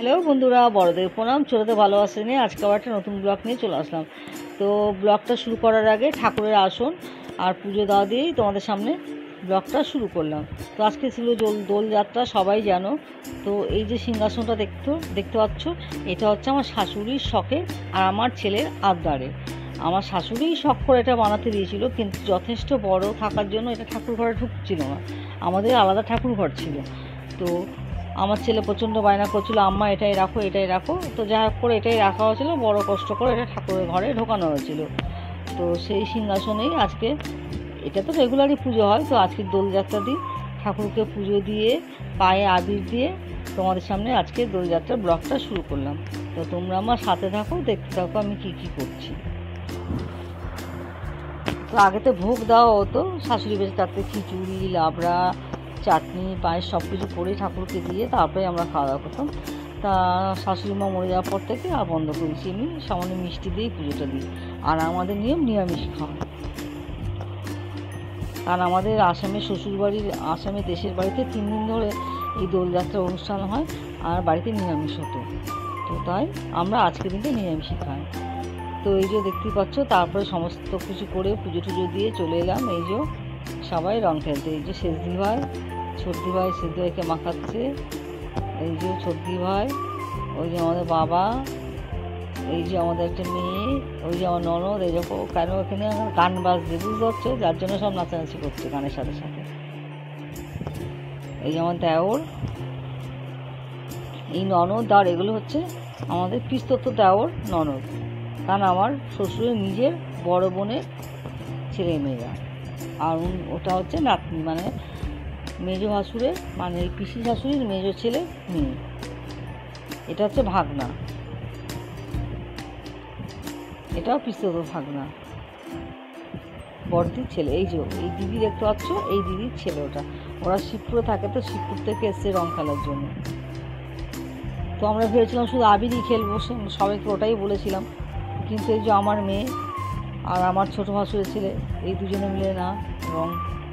Hello বন্ধুরা, বড়দের প্রণাম, ছোটদের ভালোবাসা নিয়ে আজকে আবার একটা নতুন ব্লগ নিয়ে চলে আসলাম। তো ব্লগটা শুরু করার আগে ঠাকুরের আসন আর পুজো দেওয়া দিয়েই তোমাদের সামনে ব্লগটা শুরু করলাম। তো আজকে ছিল দোলযাত্রা, সবাই জানো। তো এই যে সিংহাসনটা দেখতে পাচ্ছ, এটা হচ্ছে আমার শাশুড়ির শখের আর আমার ছেলের আবদারে। আমার শাশুড়িই শখ করে এটা বানাতে দিয়েছিল, কিন্তু যথেষ্ট বড় থাকার জন্য এটা ঠাকুর ঘরে ঢুকছিল না। আমাদের আলাদা ঠাকুর ঘর ছিল। তো আমার ছেলে প্রচণ্ড বায়না করছিল, আম্মা এটাই রাখো এটাই রাখো। তো যা হোক করে এটাই রাখা হয়েছিল, বড় কষ্ট করে এটা ঠাকুরের ঘরে ঢোকানো হয়েছিল। তো সেই সিংহাসনেই আজকে, এটা তো রেগুলারই পুজো হয়, তো আজকে দোলযাত্রা দিন ঠাকুরকে পুজো দিয়ে পায়ে আবির দিয়ে তোমাদের সামনে আজকে দোলযাত্রার ব্লগটা শুরু করলাম। তো তোমরা আমার সাথে থাকো, দেখতে থাকো আমি কি করছি। তো আগে তো ভোগ দেওয়া হতো, শাশুড়ি বেঁচে থাকতে খিচুড়ি, লাবড়া, চাটনি, পায়েস সব কিছু করে ঠাকুরকে দিয়ে তারপরে আমরা খাওয়া দাওয়া করতাম। তা শাশুড়ি মা মরে যাওয়ার পর থেকে আর বন্ধ করেছি, আমি সামান্য মিষ্টি দিয়েই পুজোটা দিই। আর আমাদের নিয়ম নিরামিষ খাওয়া, কারণ আমাদের আসামে দেশের বাড়িতে 3 দিন ধরে এই দোলযাত্রার অনুষ্ঠান হয়, আর বাড়িতে নিরামিষ হতো। তো তাই আমরা আজকের দিনটা নিরামিষই খাই। তো এই যে দেখতেই পাচ্ছ, তারপরে সমস্ত কিছু করে পুজো টুজো দিয়ে চলে এলাম। এই যে সবাই রং খেলতে, এই যে ছোটদি ভাই শেষদিভাইকে মাখাচ্ছে। এই যে ছোটদি ভাই, ওই যে আমাদের বাবা, এই যে আমাদের একটা মেয়ে, ওই যে আমার ননদ। এই যখন কেন এখানে গান বাজছে বুঝতে পারছো, যার জন্য সব নাচানাচি করছে গানের সাথে সাথে। এই যে আমার দেওর, এই ননদ আর এগুলো হচ্ছে আমাদের পিস্তত দেওর ননদ, কারণ আমার শ্বশুরের নিজের বড় বোনের ছেলে মেয়েরা। আর ওটা হচ্ছে নাতনি, মানে মেজো ভাসুরের, মানে পিসি শাশুড়ির মেজো ছেলে মেয়ে। এটা হচ্ছে ভাগনা, এটাও পিস্তত ভাগনা, বড়দির ছেলে। এই যে এই দিদি দেখতে পাচ্ছ, এই দিদির ছেলে ওটা। ওরা শিবপুরে থাকে, তো শিবপুর থেকে এসছে রং খেলার জন্য। তো আমরা ভেবেছিলাম শুধু আবিরই খেলবো, সবাইকে ওটাই বলেছিলাম। কিন্তু এই যে আমার মেয়ে আর আমার ছোটো ভাসুরের ছেলে, এই দুজনে মিলে না রং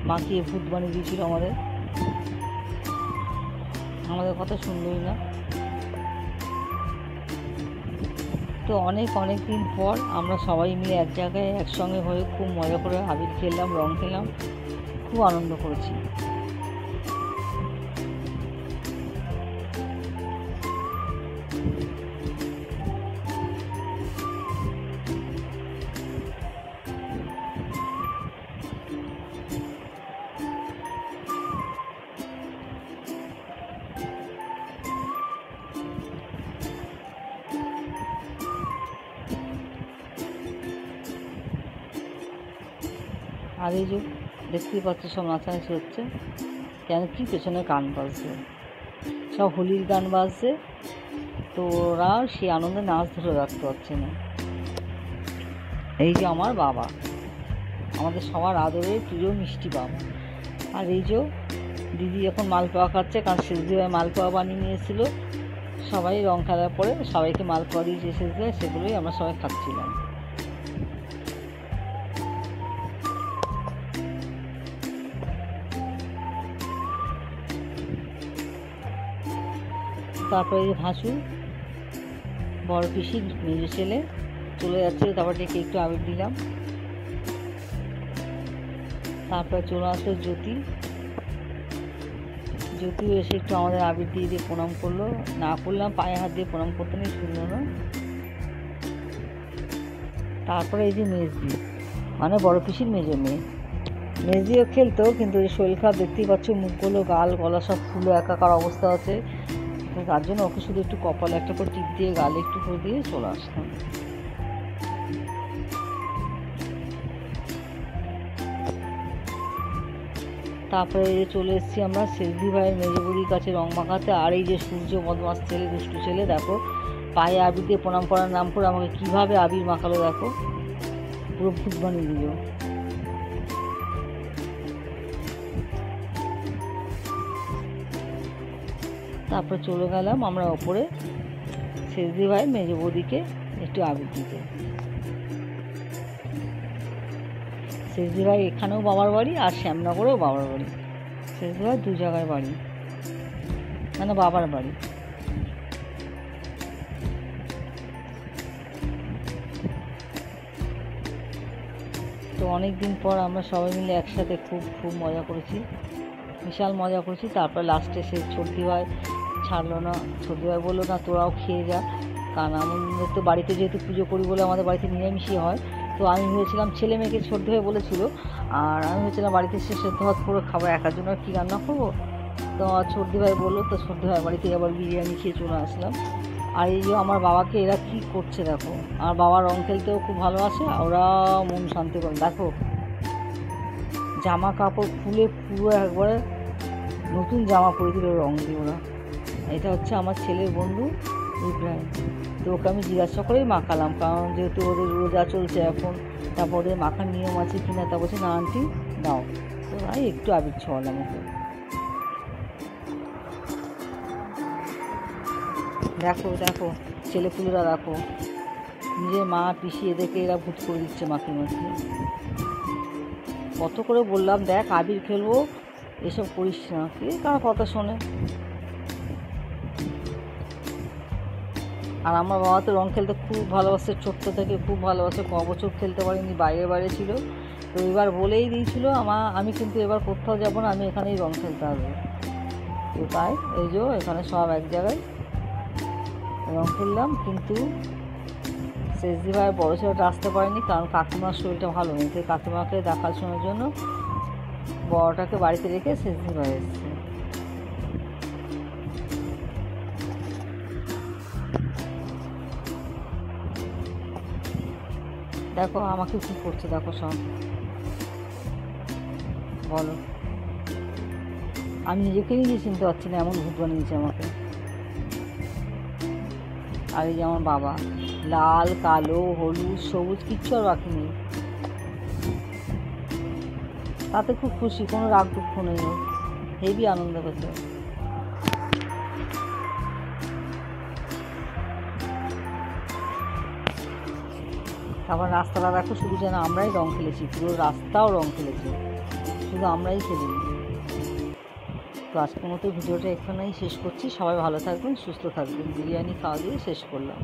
মাখিয়ে ভূত বানিয়ে দিয়েছিল আমাদের কথা শুনলই না। তো অনেক দিন পর আমরা সবাই মিলে এক জায়গায় একসঙ্গে হয়ে খুব মজা করে আবির খেললাম, রং খেললাম, খুব আনন্দ করেছি। আর এই যে দেখতেই পাচ্ছ, সব নাচানাচি হচ্ছে, কেন কি পেছনে গান বাজছে, সব হোলির গান বাজছে। তো ওরা সেই আনন্দে নাচ ধরে রাখতে পারছে না। এই যে আমার বাবা, আমাদের সবার আদরের প্রিয় মিষ্টি বাবা। আর এই যে দিদি এখন মালপোয়া খাচ্ছে, কারণ শেষদিভাই মালপোয়া বানিয়ে নিয়েছিল। সবাই রং খেলার পরে সবাইকে মালপোয়া দিয়েছে শেষদিভাই, সেগুলোই আমরা সবাই খাচ্ছিলাম। তারপরে এই ভাসুর বড় পিসির মেজো ছেলে চলে যাচ্ছে, তারপর ডেকে একটু আবির দিলাম। তারপরে চলে আসলো জ্যোতিও এসে একটু আমাদের আবির দিয়ে প্রণাম করলো। না করলাম, পায়ে হাত দিয়ে প্রণাম করতে নেই, শুনলো না। তারপরে এই যে মেজদি, মানে বড় পিসির মেজো মেয়ে, মেজদিও খেলতো, কিন্তু ওই শরীর খারাপ, দেখতেই পাচ্ছ মুখগুলো, গাল গলা সব ফুলে একাকার অবস্থা আছে। তো তার জন্য ওকে শুধু একটু কপালে একটা করে টিপ দিয়ে, গালে একটু করে দিয়ে চলে আসতাম। তারপরে এই যে চলে এসেছি আমরা শেষদি ভাইয়ের মেজো বৌদির কাছে রং মাখাতে। আর এই যে সূর্য বদমাস ছেলে, দুষ্টু ছেলে, দেখো পায়ে আবির দিয়ে প্রণাম করার নাম করে আমাকে কীভাবে আবির মাখালো, দেখো পুরো ভূত বানিয়ে দিল। তারপরে চলে গেলাম আমরা ওপরে শেষদি ভাই মেজো বৌদিকে একটু আবির দিতে। শেষদি ভাই এখানেও বাবার বাড়ি, আর শ্যামনগরেও বাবার বাড়ি। শেষদি ভাই 2 জায়গায় বাড়ি, মানে বাবার বাড়ি। অনেক দিন পর আমরা সবাই মিলে একসাথে খুব মজা করেছি, বিশাল মজা করেছি। তারপর লাস্টে সে ছোটদি ভাই ছাড়লো না, ছোটদি ভাই বললো না তোরাও খেয়ে যা, কারণ আমাদের তো বাড়িতে যেহেতু পুজো করি বলে আমাদের বাড়িতে নিরামিষই হয়। তো আমি ভেবেছিলাম ছেলে মেয়েকে ছোটদি ভাই বলেছিল, আর আমি ভেবেছিলাম বাড়িতে এসে সেদ্ধ ভাত করে খাবো, একার জন্য কী রান্না করবো। তো ছোটদি ভাই বললো, তো ছোটদি ভাই বাড়ি থেকে আবার বিরিয়ানি খেয়ে চলে আসলাম। আর এই যে আমার বাবাকে এরা কী করছে দেখো, আমার বাবা রং খেলতেও খুব ভালোবাসে, ওরা মন শান্তি করে। দেখো জামা কাপড় খুলে পুরো একবারে নতুন জামা পরে দিল রং দিয়ে ওরা। এটা হচ্ছে আমার ছেলের বন্ধু ইব্রাহিম। তো ওকে আমি জিজ্ঞাসা করেই মাখালাম, কারণ যেহেতু ওদের রোজা চলছে এখন, তারপর ওদের মাখার নিয়ম আছে কিনা, তা বলছে না আন্টি দাও। তো আমি একটু আবির ছোঁয়ালাম ওকে। দেখো দেখো ছেলেপুলেরা দেখো, নিজের মা পিসি এদেরকে এরা ভূত করে দিচ্ছে মাখিয়ে মাখিয়ে। কত করে বললাম দেখ আবির খেলবো, এসব করিস না, কে কার কথা শোনে। আর আমার বাবা তো রং খেলতে খুব ভালোবাসে, ছোট্ট থেকে খুব ভালোবাসে, ক বছর খেলতে পারিনি, বাইরে ছিল। তো এবার বলেই দিয়েছিল আমি কিন্তু এবার কোথাও যাবো না, আমি এখানেই রং খেলতে আসবো। তো তাই এই যে এখানে সব এক জায়গায় রং খেললাম। কিন্তু শেষদি ভাই বড় ছেলেটা আসতে পারেনি, কারণ কাকিমার শরীরটা ভালো নেই, তো কাকিমাকে দেখাশোনার জন্য বড়টাকে বাড়িতে রেখে শেষদি ভাই এসছে। দেখো আমাকে কী করছে দেখো সব, বলো আমি নিজে চিনতে পারছি না, এমন ভূত বানিয়েছে আমাকে। আর এই যে আমার বাবা লাল কালো হলুদ সবুজ কিচ্ছু আর বাকি নেই, তাতে খুব খুশি, কোনো রাগ দুঃখ নেই, হেবি আনন্দ করছে। তারপর রাস্তাটা দেখো, শুধু যেন আমরাই রং খেলেছি, পুরো রাস্তাও রং খেলেছি, শুধু আমরাই খেলিনি। তো আজকের মতো ভিডিওটা এখানেই শেষ করছি। সবাই ভালো থাকবেন, সুস্থ থাকবেন। বিরিয়ানি খাওয়া দিয়ে শেষ করলাম।